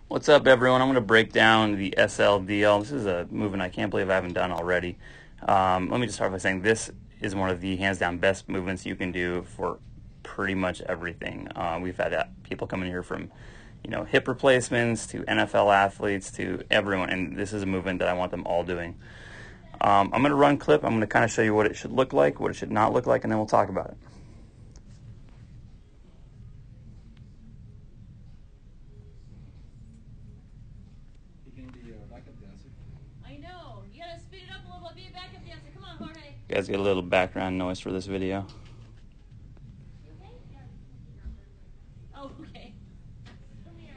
What's up, everyone? I'm going to break down the SLDL. This is a movement I can't believe I haven't done already. Let me just start by saying this is one of the hands-down best movements you can do for pretty much everything. We've had people come in here from, hip replacements to NFL athletes to everyone, and this is a movement that I want them all doing. I'm going to run clip. I'm going to kind of show you what it should look like, what it should not look like, and then we'll talk about it. I know. You gotta speed it up a little bit. Be a backup dancer. Come on, Jorge. You guys get a little background noise for this video. Okay? Oh, okay. Come here.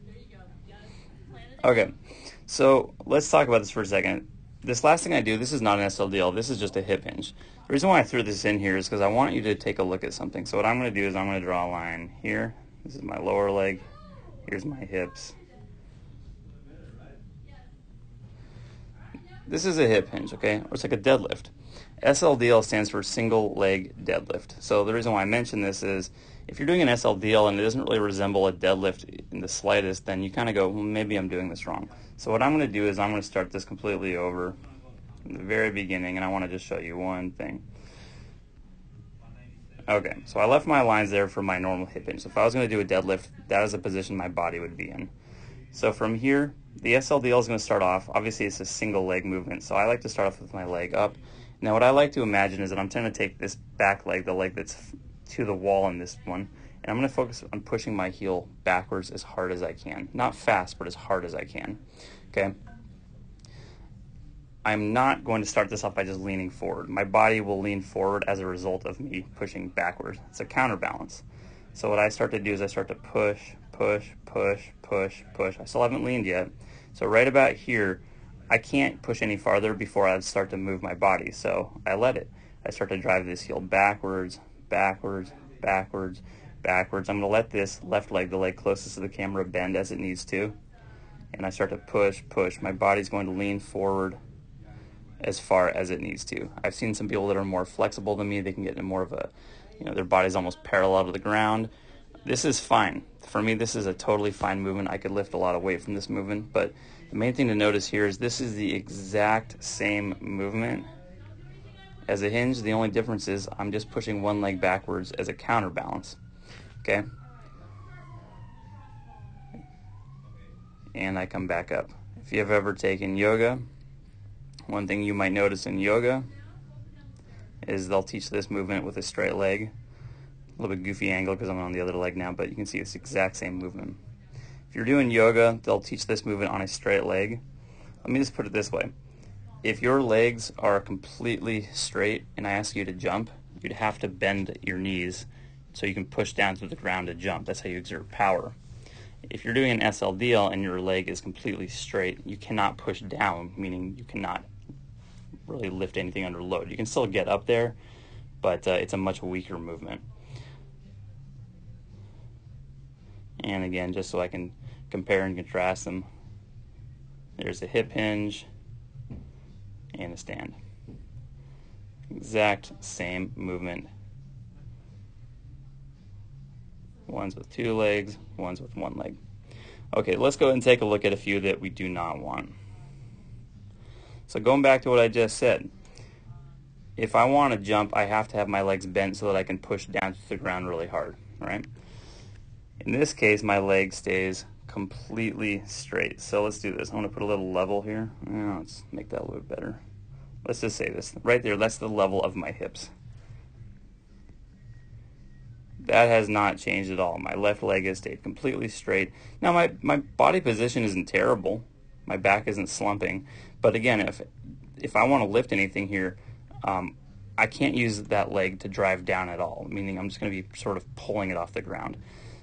There you go. You gotta plan it. Okay, so let's talk about this for a second. This last thing I do, this is not an SLDL, this is just a hip hinge. The reason why I threw this in here is because I want you to take a look at something. So what I'm going to do is I'm going to draw a line here. This is my lower leg. Here's my hips. This is a hip hinge, okay? Or it's like a deadlift. SLDL stands for single leg deadlift. So the reason why I mention this is if you're doing an SLDL and it doesn't really resemble a deadlift in the slightest, then you kind of go, well, maybe I'm doing this wrong. So what I'm going to do is I'm going to start this completely over from the very beginning, and I want to just show you one thing. Okay, so I left my lines there for my normal hip hinge. So if I was going to do a deadlift, that is a position my body would be in. So from here, the SLDL is going to start off. Obviously, it's a single leg movement, so I like to start off with my leg up. Now, what I like to imagine is that I'm trying to take this back leg, the leg that's to the wall in this one, and I'm going to focus on pushing my heel backwards as hard as I can. Not fast, but as hard as I can. Okay? I'm not going to start this off by just leaning forward. My body will lean forward as a result of me pushing backwards. It's a counterbalance. So what I start to do is I start to push, push, push, push, push. I still haven't leaned yet. So right about here, I can't push any farther before I start to move my body. So I let it. I start to drive this heel backwards, backwards, backwards, backwards. I'm going to let this left leg, the leg closest to the camera, bend as it needs to. And I start to push, push. My body's going to lean forward as far as it needs to. I've seen some people that are more flexible than me. They can get in more of a, their body's almost parallel to the ground. This is fine. For me, this is a totally fine movement. I could lift a lot of weight from this movement, but the main thing to notice here is this is the exact same movement as a hinge. The only difference is I'm just pushing one leg backwards as a counterbalance. Okay? And I come back up. If you have ever taken yoga, one thing you might notice in yoga is they'll teach this movement with a straight leg. A little bit goofy angle because I'm on the other leg now, but you can see it's the exact same movement. If you're doing yoga, they'll teach this movement on a straight leg. Let me just put it this way. If your legs are completely straight and I ask you to jump, you'd have to bend your knees so you can push down to the ground to jump. That's how you exert power. If you're doing an SLDL and your leg is completely straight, you cannot push down, meaning you cannot really lift anything under load. You can still get up there, but it's a much weaker movement. And again, just so I can compare and contrast them, there's a hip hinge and a stand. Exact same movement. One's with two legs, one's with one leg. Okay, let's go ahead and take a look at a few that we do not want. So going back to what I just said, if I want to jump, I have to have my legs bent so that I can push down to the ground really hard, right? In this case, my leg stays completely straight. So let's do this. I'm going to put a little level here. Let's make that a little bit better. Let's just say this. Right there, that's the level of my hips. That has not changed at all. My left leg has stayed completely straight. Now, my body position isn't terrible. My back isn't slumping. But again, if I want to lift anything here, I can't use that leg to drive down at all, meaning I'm just going to be sort of pulling it off the ground.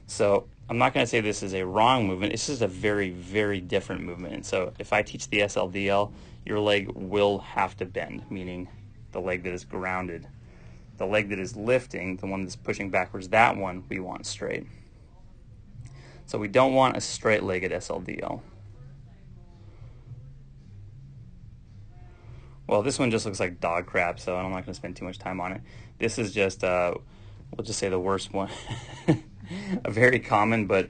So I'm not going to say this is a wrong movement. It's just a very, very different movement. And so if I teach the SLDL, your leg will have to bend, meaning the leg that is grounded. The leg that is lifting, the one that's pushing backwards, that one we want straight. So we don't want a straight-legged SLDL. Well, this one just looks like dog crap, so I'm not going to spend too much time on it. This is just we'll just say the worst one, a very common, but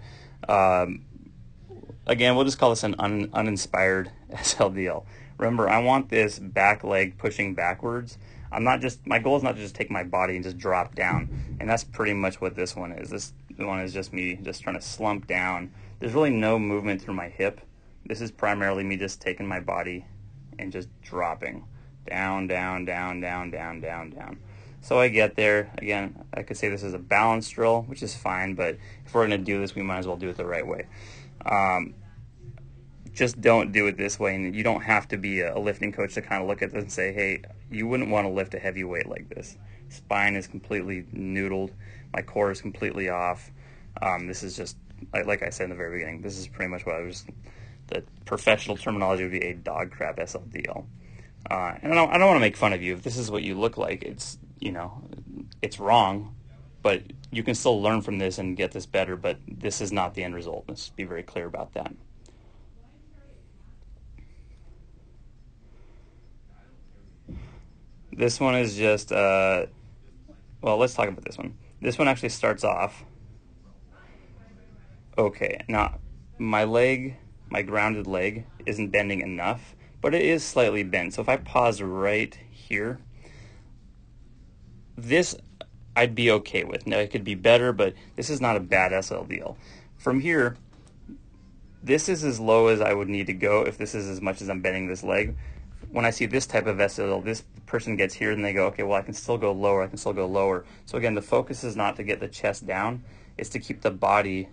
again, we'll just call this an uninspired SLDL. Remember, I want this back leg pushing backwards. My goal is not to just take my body and just drop down. And that's pretty much what this one is. This one is just me just trying to slump down. There's really no movement through my hip. This is primarily me just taking my body and just dropping down, down, down, down, down, down, down. So I get there. Again, I could say this is a balance drill, which is fine, but if we're going to do this, we might as well do it the right way. Just don't do it this way, and you don't have to be a lifting coach to kind of look at this and say, hey, you wouldn't want to lift a heavy weight like this. Spine is completely noodled. My core is completely off. This is just, like I said in the very beginning, this is pretty much what the professional terminology would be a dog crap SLDL. And I don't want to make fun of you. If this is what you look like, it's wrong, but you can still learn from this and get this better, but this is not the end result. Let's be very clear about that. This one is just, well, let's talk about this one. This one actually starts off, okay, now my grounded leg isn't bending enough, but it is slightly bent. So if I pause right here, this I'd be okay with. Now it could be better, but this is not a bad SLDL. From here, this is as low as I would need to go if this is as much as I'm bending this leg. When I see this type of SLDL, this person gets here and they go, okay, well, I can still go lower, I can still go lower. So again, the focus is not to get the chest down, it's to keep the body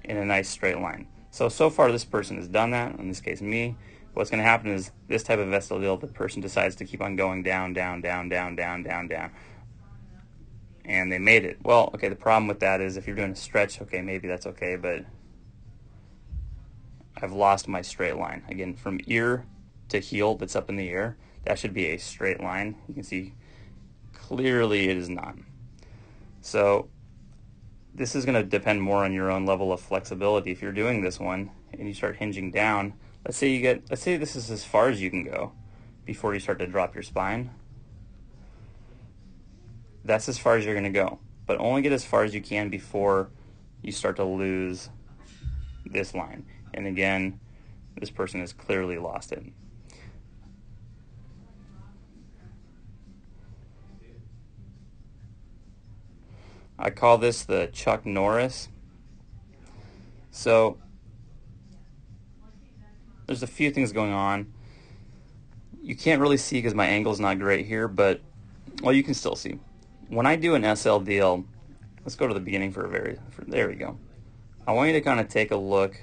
in a nice straight line. So far this person has done that, in this case me. What's going to happen is this type of SLDL, the person decides to keep on going down, down, down, down, down, down, down. And they made it. Well, okay, the problem with that is if you're doing a stretch, okay, maybe that's okay, but I've lost my straight line. Again, from ear to heel that's up in the air, that should be a straight line. You can see clearly it is not. So this is going to depend more on your own level of flexibility. If you're doing this one and you start hinging down, let's say this is as far as you can go before you start to drop your spine. That's as far as you're going to go, but only get as far as you can before you start to lose this line. And again, this person has clearly lost it. I call this the Chuck Norris. So there's a few things going on. You can't really see because my angle's not great here, but well, you can still see. When I do an SLDL, let's go to the beginning there we go. I want you to kind of take a look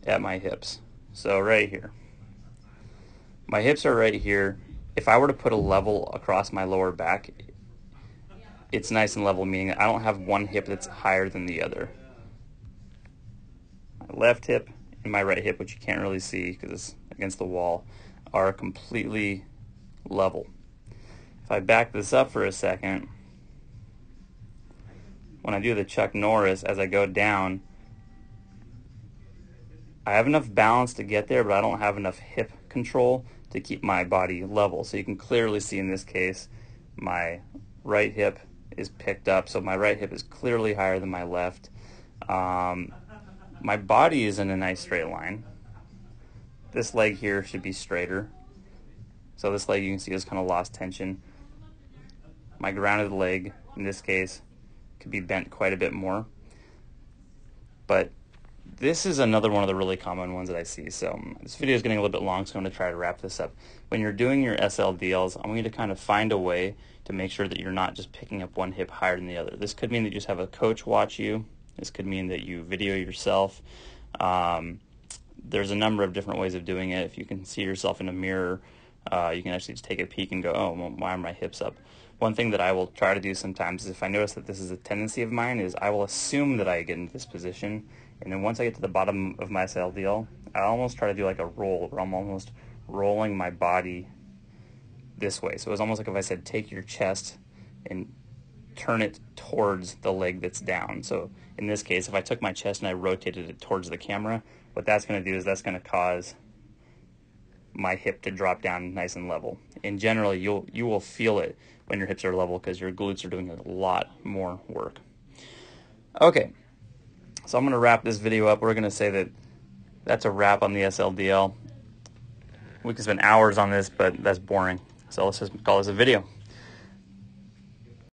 at my hips. So right here. My hips are right here. If I were to put a level across my lower back, it's nice and level, meaning I don't have one hip that's higher than the other. My left hip and my right hip, which you can't really see because it's against the wall, are completely level. If I back this up for a second, when I do the Chuck Norris, as I go down, I have enough balance to get there, but I don't have enough hip control to keep my body level. So you can clearly see in this case, my right hip is picked up. So my right hip is clearly higher than my left. My body is in a nice straight line. This leg here should be straighter. So this leg you can see has kind of lost tension. My grounded leg, in this case, could be bent quite a bit more. But this is another one of the really common ones that I see. So this video is getting a little bit long, so I'm going to try to wrap this up. When you're doing your SLDLs, I want you to kind of find a way to make sure that you're not just picking up one hip higher than the other. This could mean that you just have a coach watch you. This could mean that you video yourself. There's a number of different ways of doing it. If you can see yourself in a mirror, you can actually just take a peek and go, oh, well, why are my hips up? One thing that I will try to do sometimes is if I notice that this is a tendency of mine is I will assume that I get into this position, and then once I get to the bottom of my SLDL, I almost try to do like a roll where I'm almost rolling my body this way. So it's almost like if I said take your chest and turn it towards the leg that's down. So in this case, if I took my chest and I rotated it towards the camera, what that's going to do is that's going to cause my hip to drop down nice and level. In general, you will feel it when your hips are level because your glutes are doing a lot more work. Okay, so I'm going to wrap this video up. We're going to say that that's a wrap on the SLDL. We could spend hours on this, but that's boring. So let's just call this a video.